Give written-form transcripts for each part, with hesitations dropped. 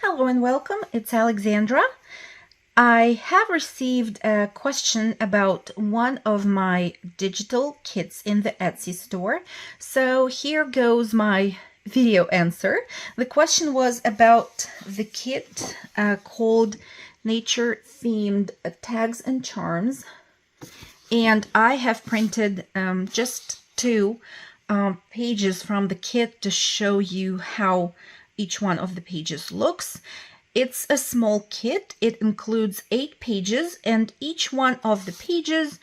Hello and welcome, it's Alexandra. I have received a question about one of my digital kits in the Etsy store. So here goes my video answer. The question was about the kit called Nature Themed Tags and Charms. And I have printed just two pages from the kit to show you how each one of the pages looks. It's a small kit. It includes 8 pages, and each one of the pages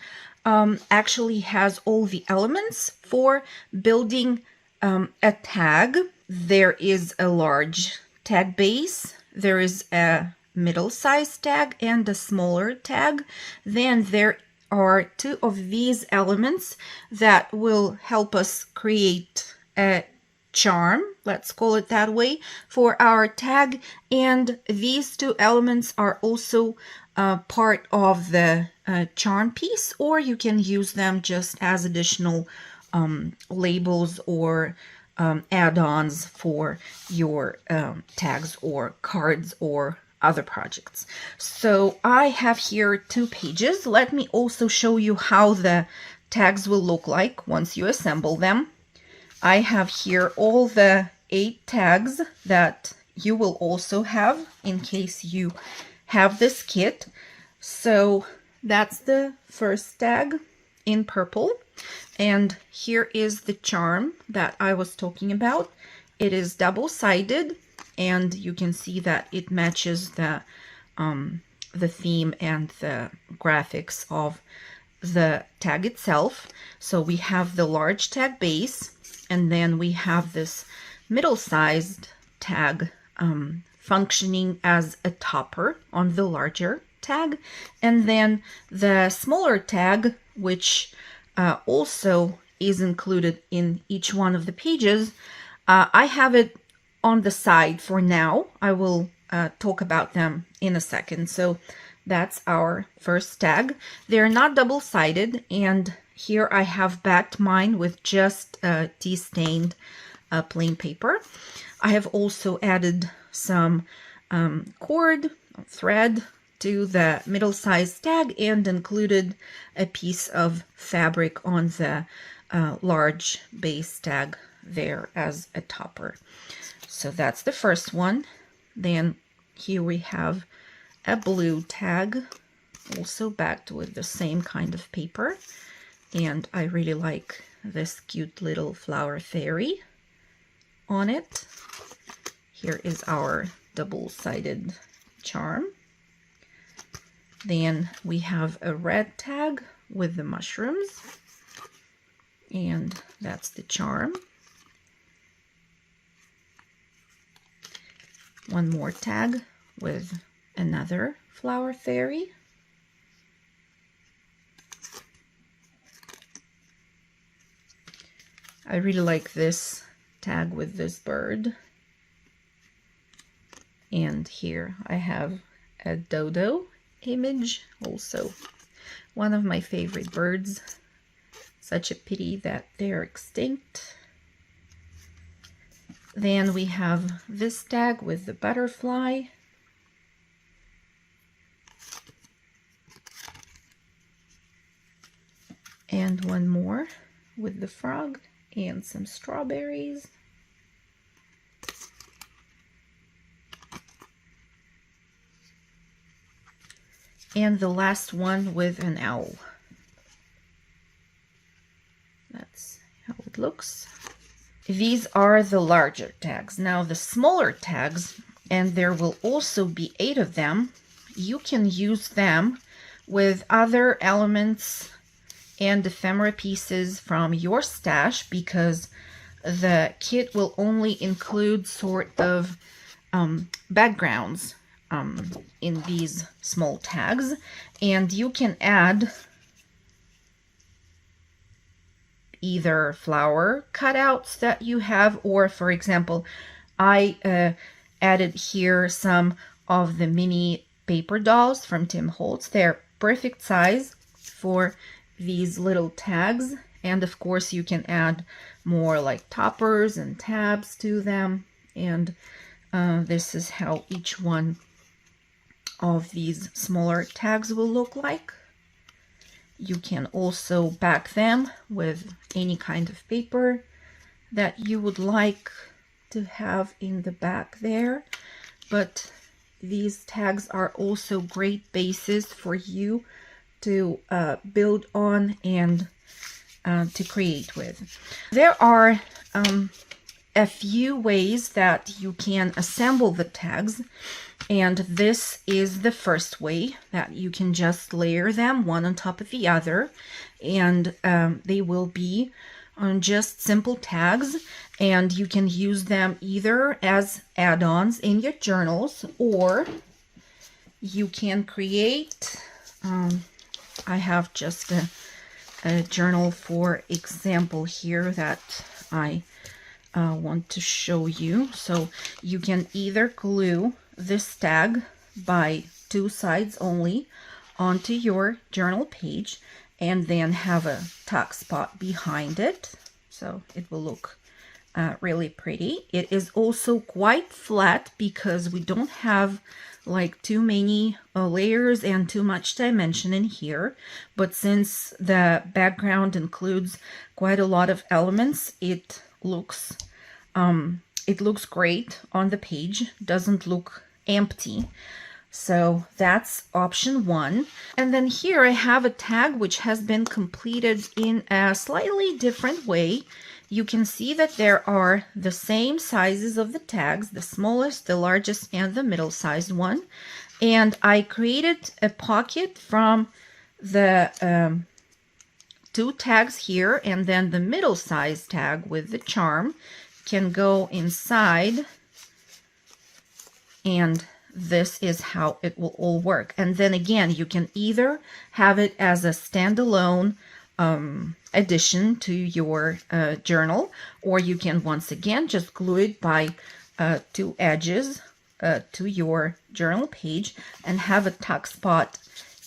actually has all the elements for building a tag. There is a large tag base, there is a middle-sized tag and a smaller tag. Then there are 2 of these elements that will help us create a charm, let's call it that way, for our tag. And these 2 elements are also part of the charm piece, or you can use them just as additional labels or add-ons for your tags or cards or other projects. So I have here 2 pages. Let me also show you how the tags will look like once you assemble them. I have here all the 8 tags that you will also have in case you have this kit. So that's the first tag in purple. And here is the charm that I was talking about. It is double-sided, and you can see that it matches the theme and the graphics of the tag itself. So we have the large tag base, and then we have this middle-sized tag functioning as a topper on the larger tag, and then the smaller tag, which also is included in each one of the pages. I have it on the side for now. I will talk about them in a second. So that's our first tag. They're not double-sided, and here I have backed mine with just tea-stained plain paper. I have also added some cord, thread, to the middle-sized tag and included a piece of fabric on the large base tag there as a topper. So that's the first one. Then here we have a blue tag, also backed with the same kind of paper. And I really like this cute little flower fairy on it. Here is our double-sided charm. Then we have a red tag with the mushrooms, and that's the charm. One more tag with another flower fairy. I really like this tag with this bird. And here I have a dodo image, also one of my favorite birds. Such a pity that they're extinct. Then we have this tag with the butterfly. And one more with the frog and some strawberries. And the last one with an owl. That's how it looks. These are the larger tags. Now the smaller tags, and there will also be 8 of them, you can use them with other elements and ephemera pieces from your stash, because the kit will only include sort of backgrounds in these small tags, and you can add either flower cutouts that you have, or for example, I added here some of the mini paper dolls from Tim Holtz. They're perfect size for these little tags, and of course you can add more like toppers and tabs to them, and This is how each one of these smaller tags will look like. You can also back them with any kind of paper that you would like to have in the back there. But these tags are also great bases for you to build on and to create with. There are a few ways that you can assemble the tags, and this is the first way, that you can just layer them one on top of the other, and they will be just simple tags, and you can use them either as add-ons in your journals, or you can create, I have just a journal for example here that I want to show you. So you can either glue this tag by two sides only onto your journal page and then have a tuck spot behind it, so it will look really pretty. It is also quite flat because we don't have like too many layers and too much dimension in here, but since the background includes quite a lot of elements, it looks great on the page, doesn't look empty. So that's option one. And then here I have a tag which has been completed in a slightly different way. You can see that there are the same sizes of the tags, the smallest, the largest, and the middle-sized one. And I created a pocket from the two tags here, and then the middle-sized tag with the charm can go inside, and this is how it will all work. And then again, you can either have it as a standalone addition to your journal, or you can once again just glue it by two edges to your journal page and have a tuck spot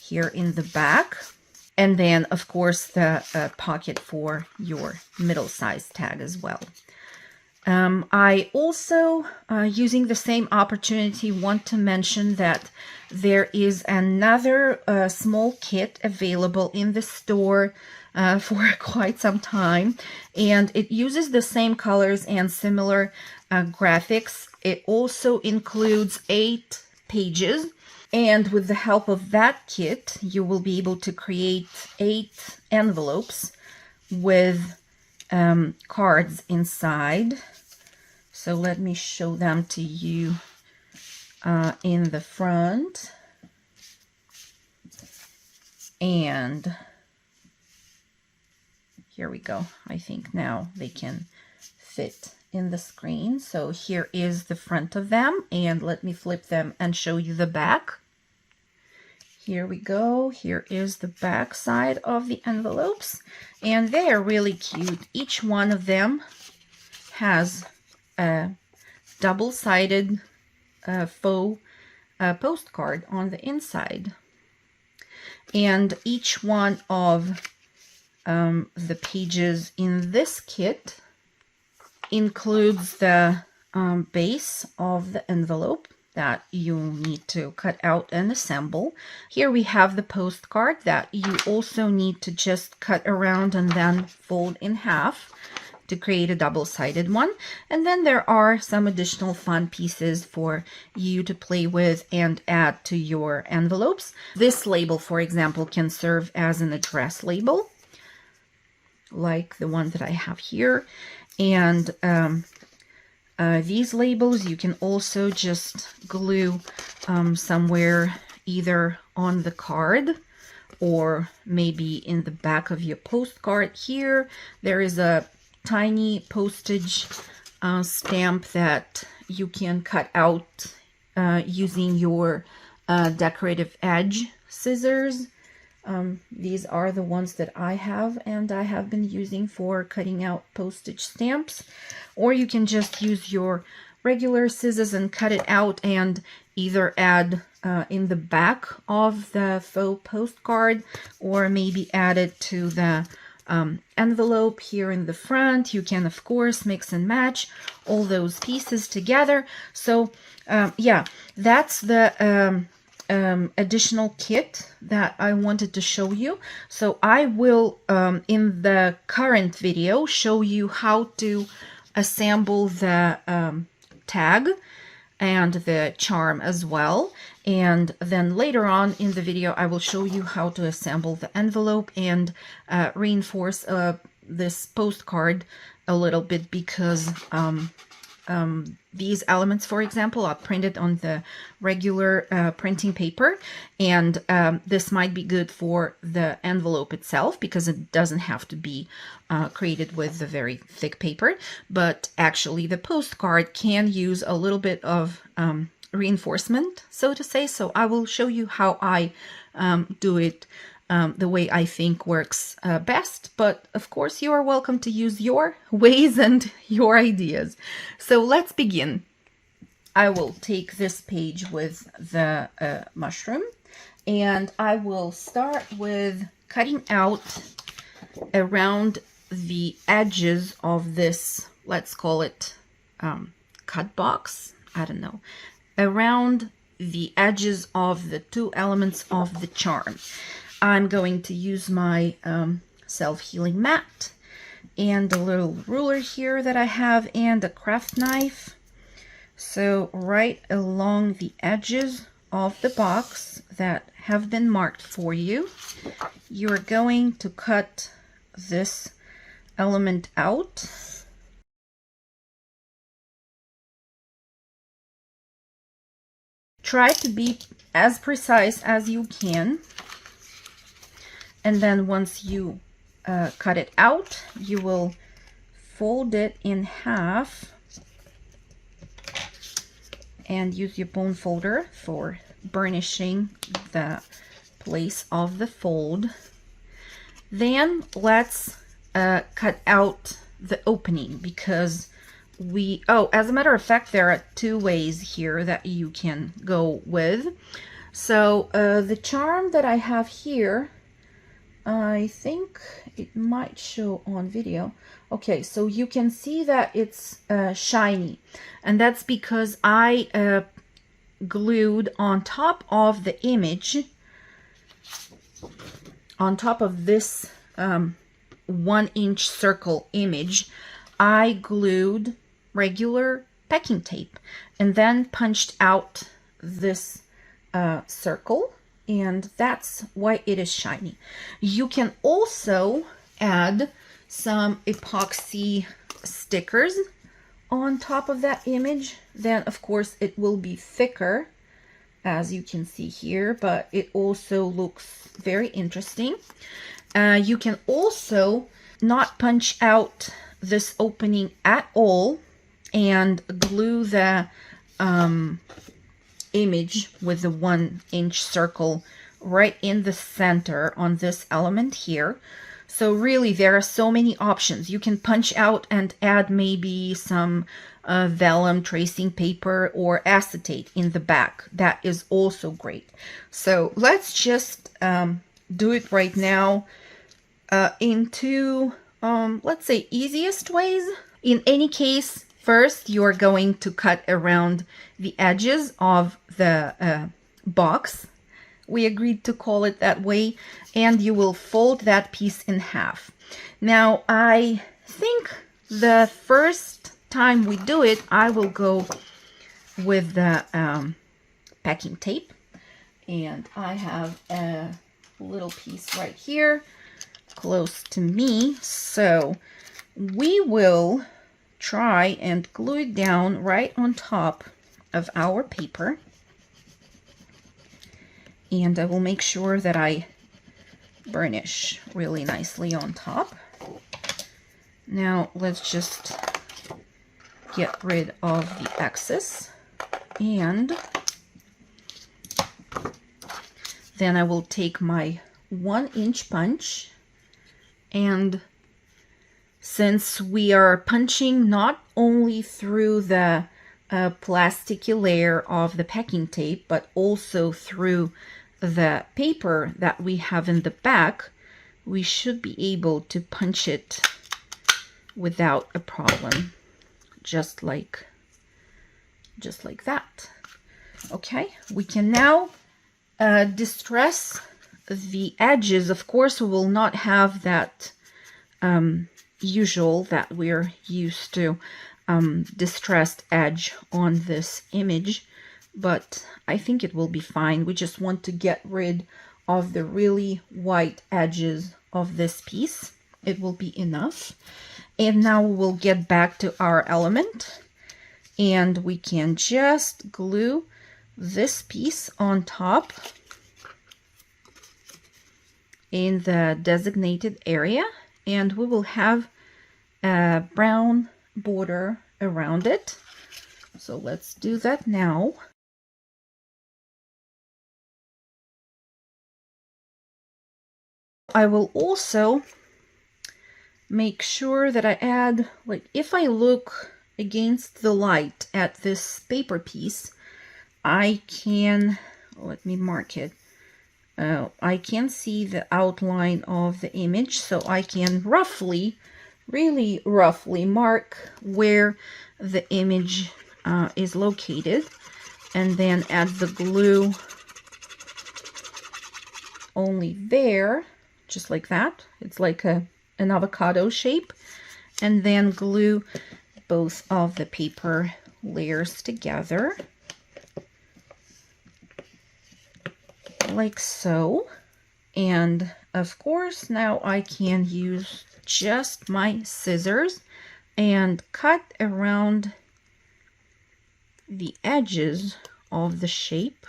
here in the back. And then, of course, the pocket for your middle-sized tag as well. I also, using the same opportunity, want to mention that there is another small kit available in the store for quite some time, and it uses the same colors and similar graphics. It also includes 8 pages, and with the help of that kit, you will be able to create 8 envelopes with cards inside. So let me show them to you in the front. And here we go. I think now they can fit in the screen. So here is the front of them, and let me flip them and show you the back. Here we go. Here is the back side of the envelopes, and they are really cute. Each one of them has a double-sided faux postcard on the inside, and each one of the pages in this kit includes the base of the envelope that you need to cut out and assemble. Here we have the postcard that you also need to just cut around and then fold in half to create a double-sided one. And then there are some additional fun pieces for you to play with and add to your envelopes. This label, for example, can serve as an address label, like the one that I have here. And these labels you can also just glue somewhere, either on the card or maybe in the back of your postcard. Here there is a tiny postage stamp that you can cut out using your decorative edge scissors. These are the ones that I have, and I have been using for cutting out postage stamps. Or you can just use your regular scissors and cut it out and either add in the back of the faux postcard, or maybe add it to the envelope here in the front. You can, of course, mix and match all those pieces together. So yeah, that's the additional kit that I wanted to show you. So I will, in the current video, show you how to assemble the tag and the charm as well. And then later on in the video, I will show you how to assemble the envelope and reinforce this postcard a little bit, because these elements, for example, are printed on the regular printing paper, and this might be good for the envelope itself because it doesn't have to be created with the very thick paper, but actually the postcard can use a little bit of reinforcement, so to say. So I will show you how I do it the way I think works best, but of course you are welcome to use your ways and your ideas. So let's begin. I will take this page with the mushroom, and I will start with cutting out around the edges of this, let's call it cut box, I don't know, around the edges of the two elements of the charm. I'm going to use my self-healing mat and a little ruler here that I have and a craft knife. So right along the edges of the box that have been marked for you, you're going to cut this element out. Try to be as precise as you can. And then once you cut it out, you will fold it in half and use your bone folder for burnishing the place of the fold. Then let's cut out the opening, because as a matter of fact, there are two ways here that you can go with. So the charm that I have here, I think it might show on video. Okay, so you can see that it's shiny, and that's because I glued on top of the image, on top of this 1-inch circle image, I glued regular packing tape and then punched out this circle, and that's why it is shiny. You can also add some epoxy stickers on top of that image. Then of course it will be thicker, as you can see here, but it also looks very interesting. You can also not punch out this opening at all and glue the image with the 1-inch circle right in the center on this element here. So really there are so many options. You can punch out and add maybe some vellum tracing paper or acetate in the back. That is also great. So let's just do it right now in two, let's say, easiest ways. In any case, first you are going to cut around the edges of the box. We agreed to call it that way, and you will fold that piece in half. Now, I think the first time we do it, I will go with the packing tape, and I have a little piece right here close to me, so we will try and glue it down right on top of our paper, and I will make sure that I burnish really nicely on top. Now let's just get rid of the excess, and then I will take my 1-inch punch, and since we are punching not only through the plasticky layer of the packing tape, but also through the paper that we have in the back, we should be able to punch it without a problem, just like that. Okay, we can now distress the edges. Of course, we will not have that usual that we're used to distressed edge on this image, but I think it will be fine. We just want to get rid of the really white edges of this piece. It will be enough. And now we'll get back to our element, and we can just glue this piece on top in the designated area, and we will have a brown border around it. So let's do that now. I will also make sure that I add, like, if I look against the light at this paper piece, I can, let me mark it. I can see the outline of the image, so I can roughly, really roughly mark where the image is located, and then add the glue only there, just like that. It's like an avocado shape, and then glue both of the paper layers together like so. And of course, now I can use just my scissors and cut around the edges of the shape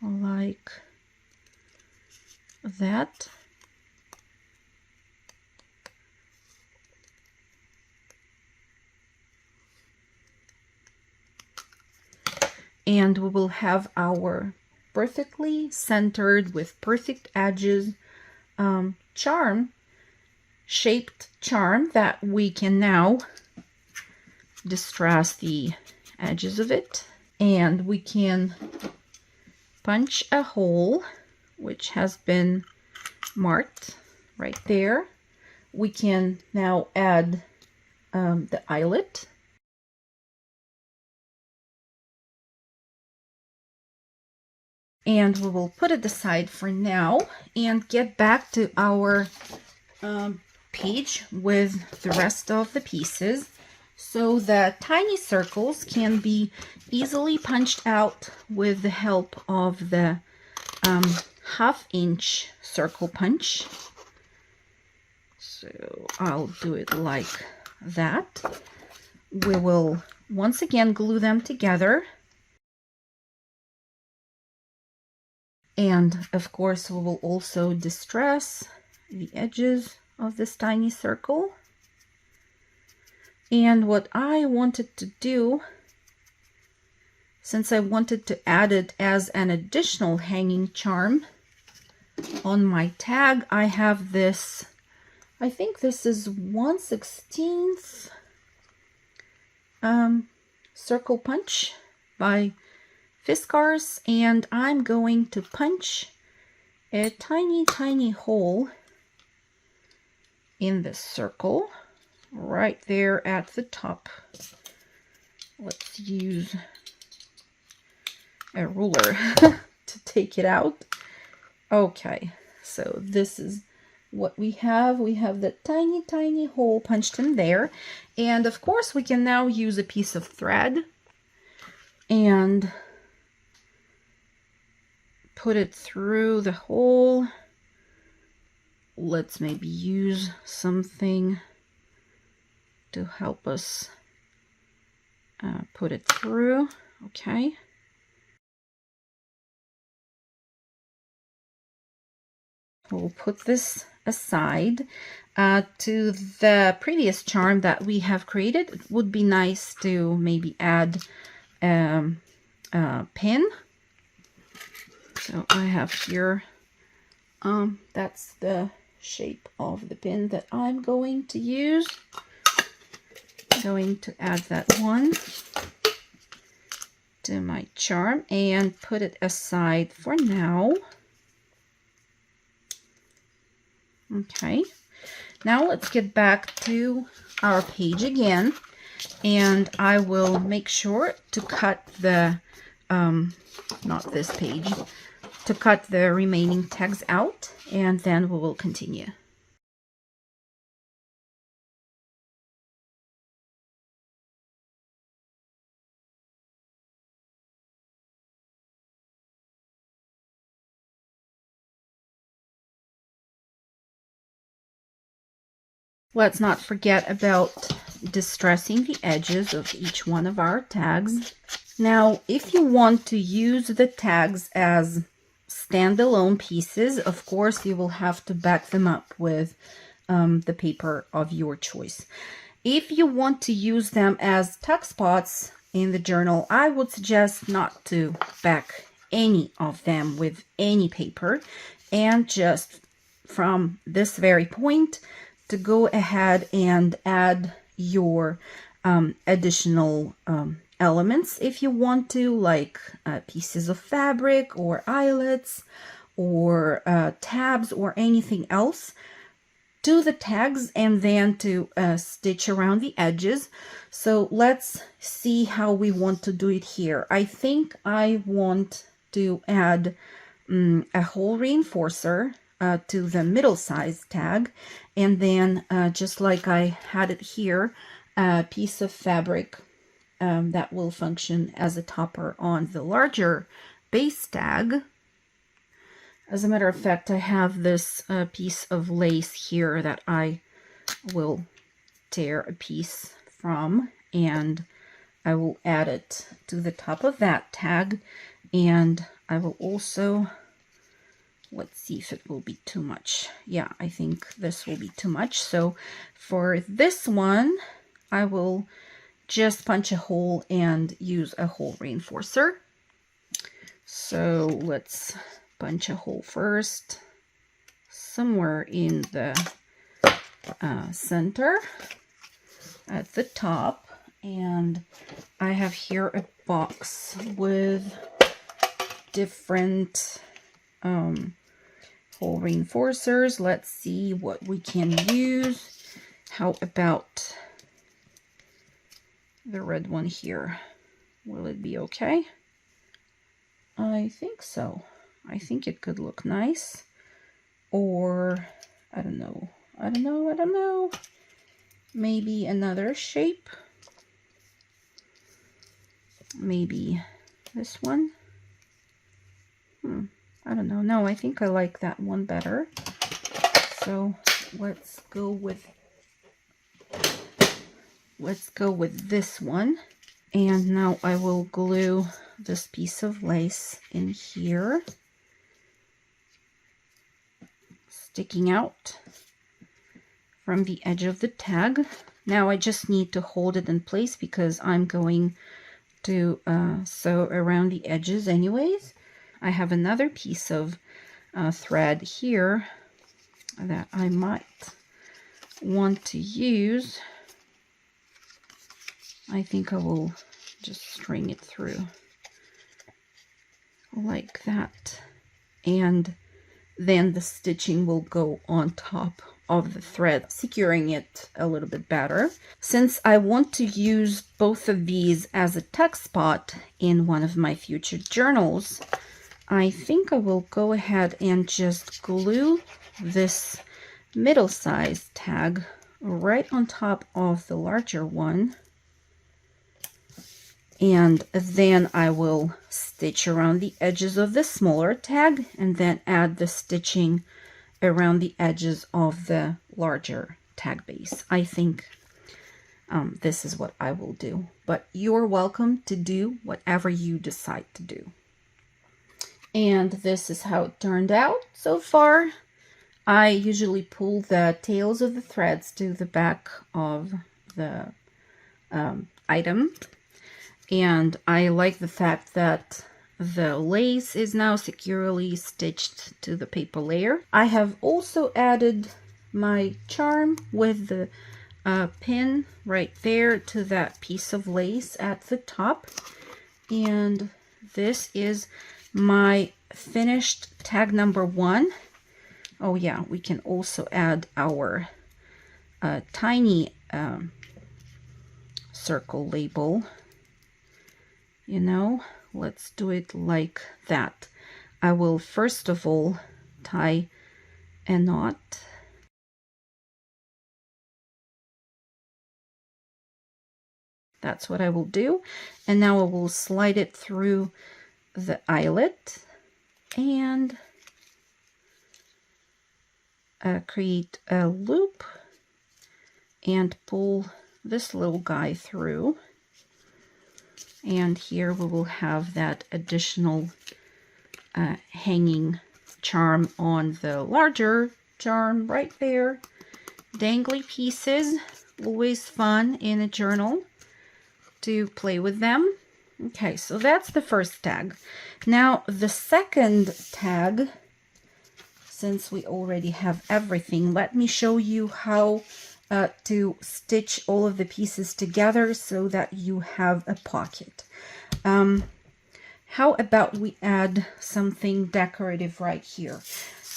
like that. And we will have our perfectly centered with perfect edges shaped charm that we can now distress the edges of it, and we can punch a hole which has been marked right there. We can now add the eyelet. And we will put it aside for now and get back to our page with the rest of the pieces. So the tiny circles can be easily punched out with the help of the 1/2-inch circle punch. So I'll do it like that. We will once again glue them together. And of course, we will also distress the edges of this tiny circle. And what I wanted to do, since I wanted to add it as an additional hanging charm on my tag, I have this, I think this is 1/16 circle punch by Fiskars, and I'm going to punch a tiny hole in this circle right there at the top. Let's use a ruler to take it out. Okay, so this is what we have. We have the tiny hole punched in there, and of course we can now use a piece of thread and put it through the hole. Let's maybe use something to help us put it through. Okay. We'll put this aside. To the previous charm that we have created, it would be nice to maybe add a pin. So I have here, that's the shape of the pin that I'm going to use. Going to add that one to my charm and put it aside for now. Okay, now let's get back to our page again, and I will make sure to cut the, not this page, to cut the remaining tags out, and then we will continue. Let's not forget about distressing the edges of each one of our tags. Now, if you want to use the tags as standalone pieces, of course, you will have to back them up with the paper of your choice. If you want to use them as tuck spots in the journal, I would suggest not to back any of them with any paper, and just from this very point to go ahead and add your additional elements if you want to, like pieces of fabric or eyelets or tabs or anything else to the tags, and then to stitch around the edges. So let's see how we want to do it here. I think I want to add a hole reinforcer to the middle size tag, and then just like I had it here, a piece of fabric that will function as a topper on the larger base tag. As a matter of fact, I have this piece of lace here that I will tear a piece from, and I will add it to the top of that tag. And I will also, let's see if it will be too much. Yeah, I think this will be too much. So for this one, I will just punch a hole and use a hole reinforcer. So let's punch a hole first, somewhere in the center at the top. And I have here a box with different hole reinforcers. Let's see what we can use. How about the red one here? Will it be okay? I think so. I think it could look nice. Or I don't know. Maybe another shape. Maybe this one. I don't know. No, I think I like that one better. So let's go with this one. And now I will glue this piece of lace in here, sticking out from the edge of the tag. Now I just need to hold it in place because I'm going to sew around the edges anyways. I have another piece of thread here that I might want to use. I think I will just string it through like that, and then the stitching will go on top of the thread, securing it a little bit better. Since I want to use both of these as a tuck spot in one of my future journals, I think I will go ahead and just glue this middle size tag right on top of the larger one. And then I will stitch around the edges of the smaller tag, and then add the stitching around the edges of the larger tag base. I think this is what I will do, but you're welcome to do whatever you decide to do. And this is how it turned out so far. I usually pull the tails of the threads to the back of the item. And I like the fact that the lace is now securely stitched to the paper layer. I have also added my charm with the pin right there to that piece of lace at the top. And this is my finished tag number 1. Oh yeah, we can also add our tiny circle label. You know, let's do it like that. I will first of all tie a knot. That's what I will do. And now I will slide it through the eyelet and create a loop and pull this little guy through. And here we will have that additional hanging charm on the larger charm right there. Dangly pieces, always fun in a journal to play with them. Okay, so that's the first tag. Now the second tag, since we already have everything, let me show you how to stitch all of the pieces together so that you have a pocket. How about we add something decorative right here?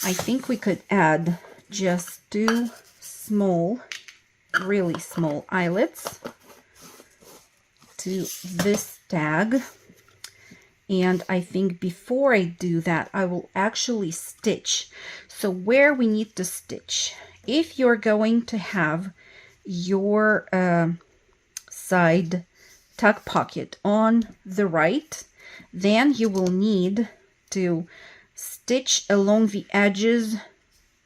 I think we could add just 2 small, really small eyelets to this tag. And I think before I do that, I will actually stitch. So where we need to stitch, if you're going to have your side tuck pocket on the right, then you will need to stitch along the edges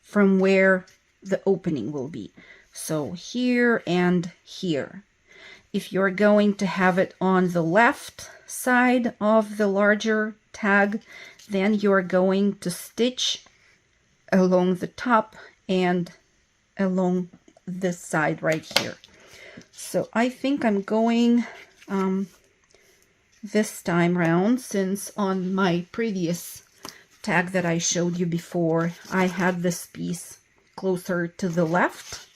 from where the opening will be. So here and here. If you're going to have it on the left side of the larger tag, then you're going to stitch along the top and along this side right here. So I think I'm going this time round, since on my previous tag that I showed you before, I had this piece closer to the left.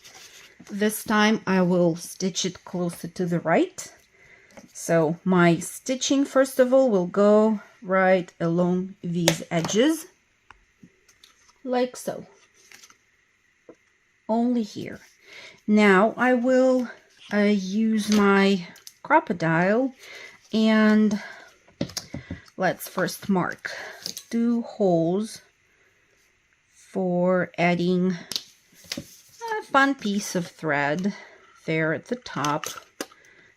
This time I will stitch it closer to the right. So my stitching, first of all, will go right along these edges, like so. Only here. Now I will use my Crop-A-Dile, and let's first mark 2 holes for adding a fun piece of thread there at the top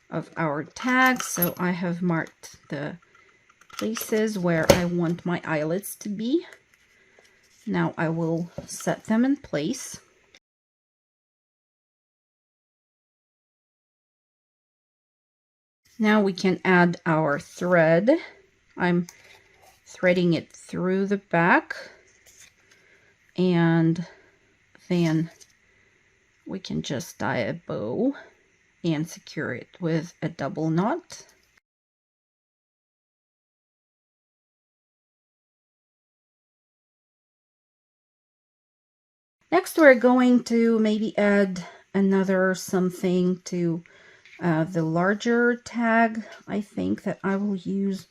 of our tag. So I have marked the places where I want my eyelets to be. Now I will set them in place. Now we can add our thread. I'm threading it through the back, and then we can just tie a bow and secure it with a double knot. Next, we're going to maybe add another something to the larger tag. I think that I will use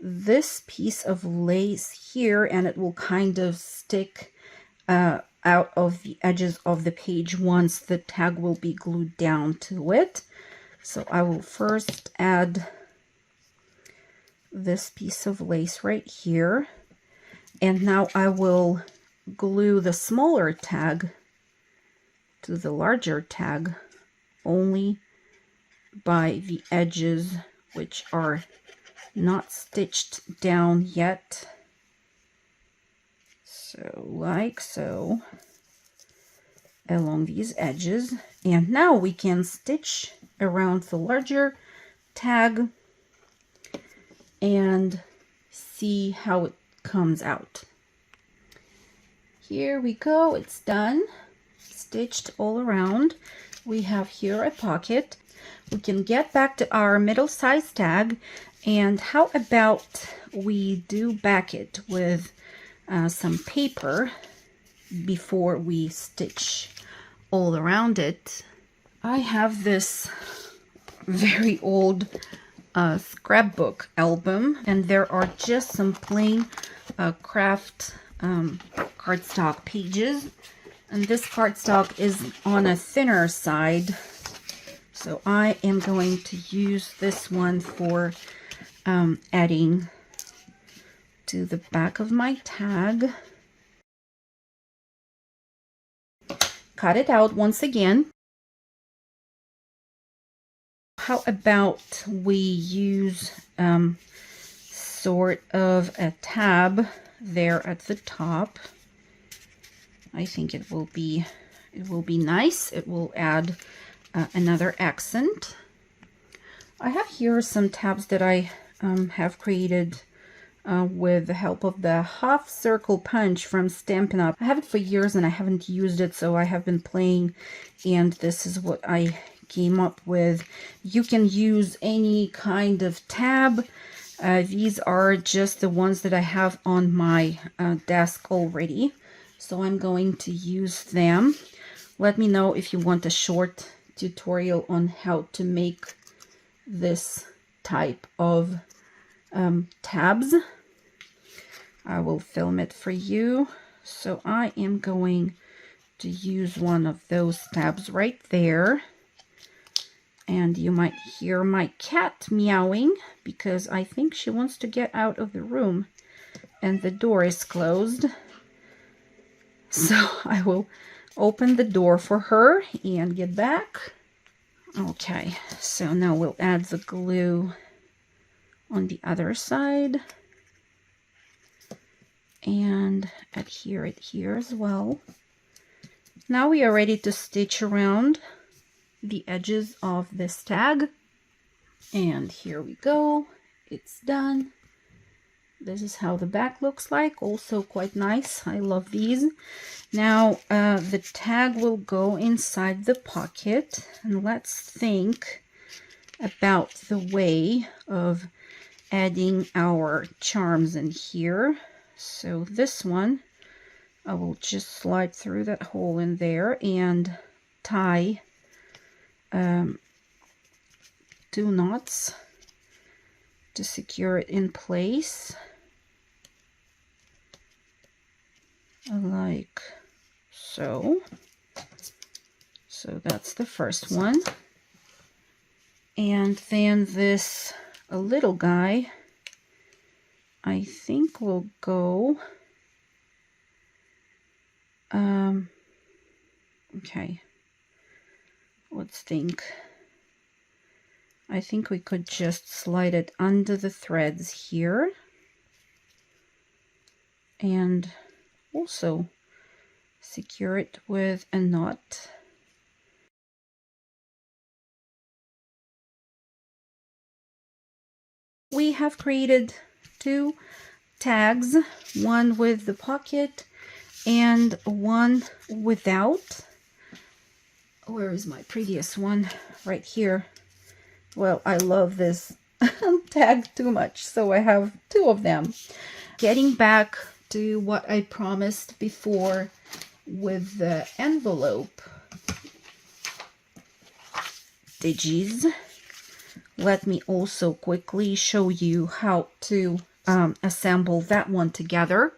this piece of lace here, and it will kind of stick out of the edges of the page once the tag will be glued down to it. So I will first add this piece of lace right here, and now I will glue the smaller tag to the larger tag only by the edges which are not stitched down yet. So like so, along these edges. And now we can stitch around the larger tag and see how it comes out. Here we go, it's done, stitched all around. We have here a pocket. We can get back to our middle size tag, and how about we do back it with some paper before we stitch all around it. I have this very old scrapbook album, and there are just some plain craft cardstock pages, and this cardstock is on a thinner side, so I am going to use this one for adding to the back of my tag. Cut it out once again. How about we use sort of a tab there at the top? I think it will be nice. It will add another accent. I have here some tabs that I have created with the help of the half circle punch from Stampin' Up. I have it for years and I haven't used it, so I have been playing, and this is what I came up with. You can use any kind of tab. These are just the ones that I have on my desk already, so I'm going to use them. Let me know if you want a short tutorial on how to make this type of tabs. I will film it for you. So I am going to use one of those tabs right there. And you might hear my cat meowing because I think she wants to get out of the room and the door is closed. So I will open the door for her and get back. Okay, so now we'll add the glue on the other side and adhere it here as well. Now we are ready to stitch around the edges of this tag, and here we go. It's done. This is how the back looks like. Also quite nice. I love these. Now the tag will go inside the pocket, and let's think about the way of adding our charms in here. So this one, I will just slide through that hole in there and tie 2 knots to secure it in place, like so. So that's the first one. And then this little guy, I think will go, okay, let's think. I think we could just slide it under the threads here and also secure it with a knot. We have created 2 tags, one with the pocket and one without. Where is my previous one? Right here. Well, I love this tag too much, so I have 2 of them. Getting back to what I promised before with the envelope digis, let me also quickly show you how to assemble that one together.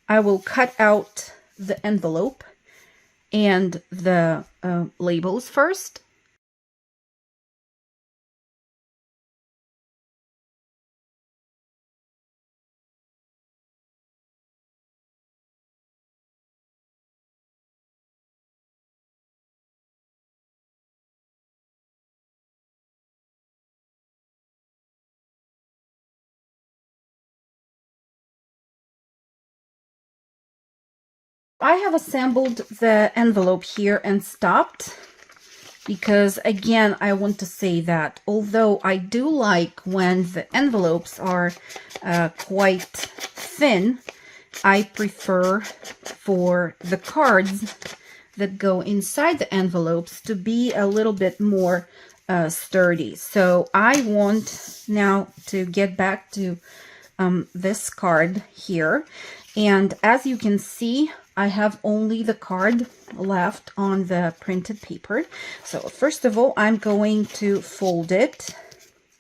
I will cut out the envelope and the labels first. I have assembled the envelope here and stopped because, again, I want to say that although I do like when the envelopes are quite thin, I prefer for the cards that go inside the envelopes to be a little bit more sturdy. So I want now to get back to this card here. And as you can see, I have only the card left on the printed paper. So first of all, I'm going to fold it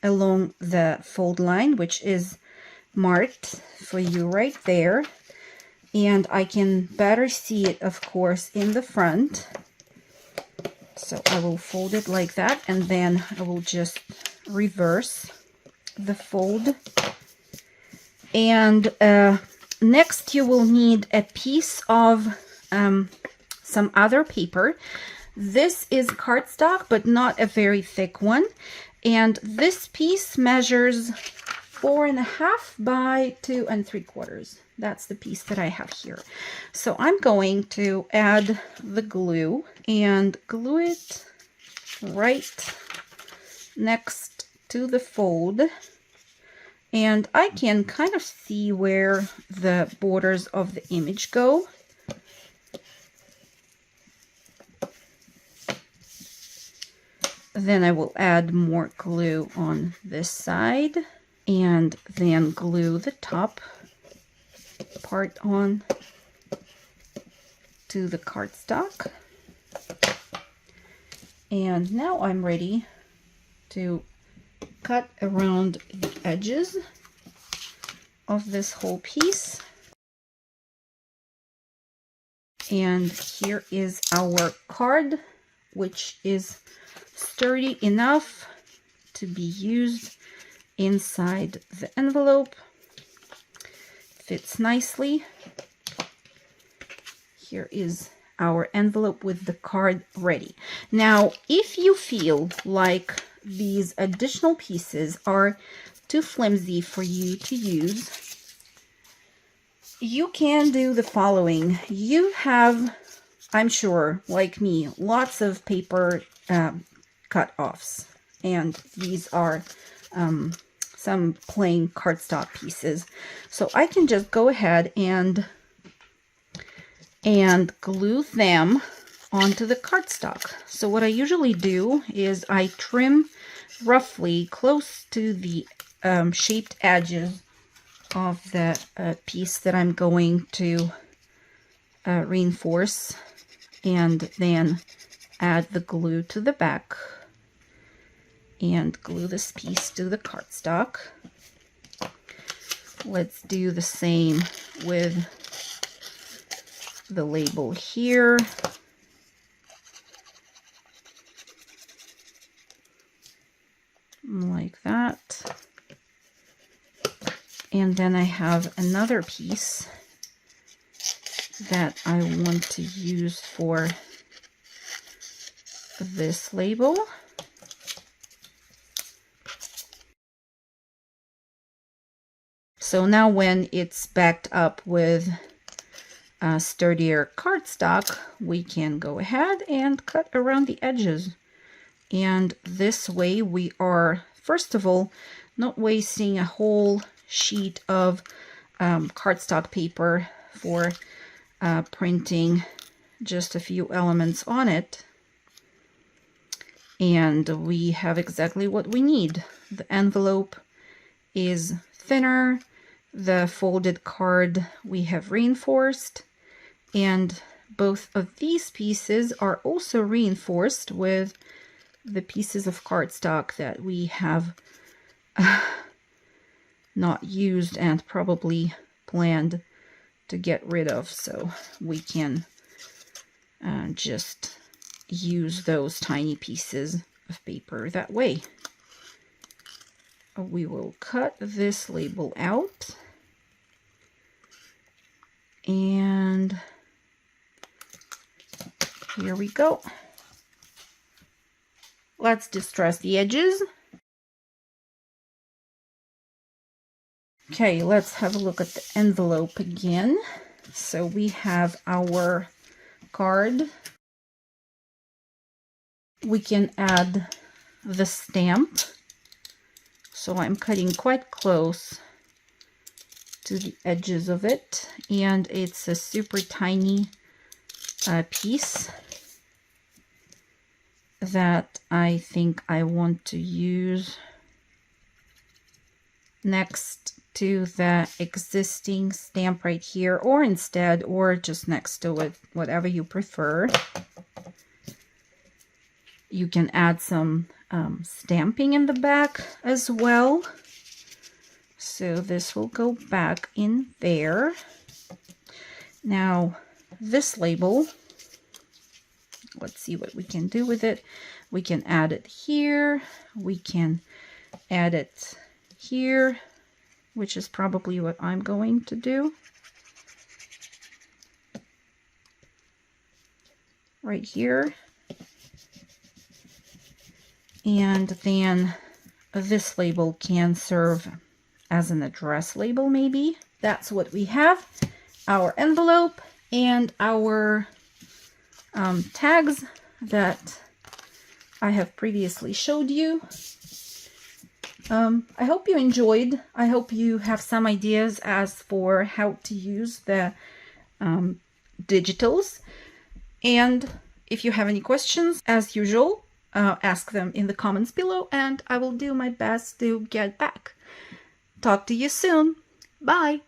along the fold line, which is marked for you right there. And I can better see it, of course, in the front. So I will fold it like that, and then I will just reverse the fold. And next you will need a piece of some other paper. This is cardstock, but not a very thick one. And this piece measures 4.5 by 2 3/4. That's the piece that I have here. So I'm going to add the glue and glue it right next to the fold. And I can kind of see where the borders of the image go. Then I will add more glue on this side and then glue the top part on to the cardstock. And now I'm ready to cut around the edges of this whole piece. And here is our card, which is sturdy enough to be used inside the envelope. Fits nicely. Here is our envelope with the card ready. Now, if you feel like these additional pieces are too flimsy for you to use, you can do the following. You have, I'm sure, like me, lots of paper cut-offs, and these are some plain cardstock pieces. So I can just go ahead and glue them onto the cardstock. So what I usually do is I trim roughly close to the shaped edges of the piece that I'm going to reinforce, and then add the glue to the back and glue this piece to the cardstock. Let's do the same with the label here. Like that. And then I have another piece that I want to use for this label. So now when it's backed up with sturdier cardstock, we can go ahead and cut around the edges. And this way we are, first of all, not wasting a whole sheet of cardstock paper for printing just a few elements on it. And we have exactly what we need. The envelope is thinner. The folded card we have reinforced, and both of these pieces are also reinforced with the pieces of cardstock that we have not used and probably planned to get rid of, so we can just use those tiny pieces of paper that way. We will cut this label out, and here we go. Let's distress the edges. Okay, let's have a look at the envelope again. So we have our card. We can add the stamp. So I'm cutting quite close to the edges of it, and it's a super tiny piece that I think I want to use next to the existing stamp right here, or instead, or just next to it, whatever you prefer. You can add some stamping in the back as well. So this will go back in there. Now this label, let's see what we can do with it. We can add it here. We can add it here, which is probably what I'm going to do. Right here. And then this label can serve as an address label, maybe. That's what we have. Our envelope and our tags that I have previously showed you. I hope you enjoyed. I hope you have some ideas as for how to use the digitals. And if you have any questions, as usual, ask them in the comments below, and I will do my best to get back. Talk to you soon. Bye.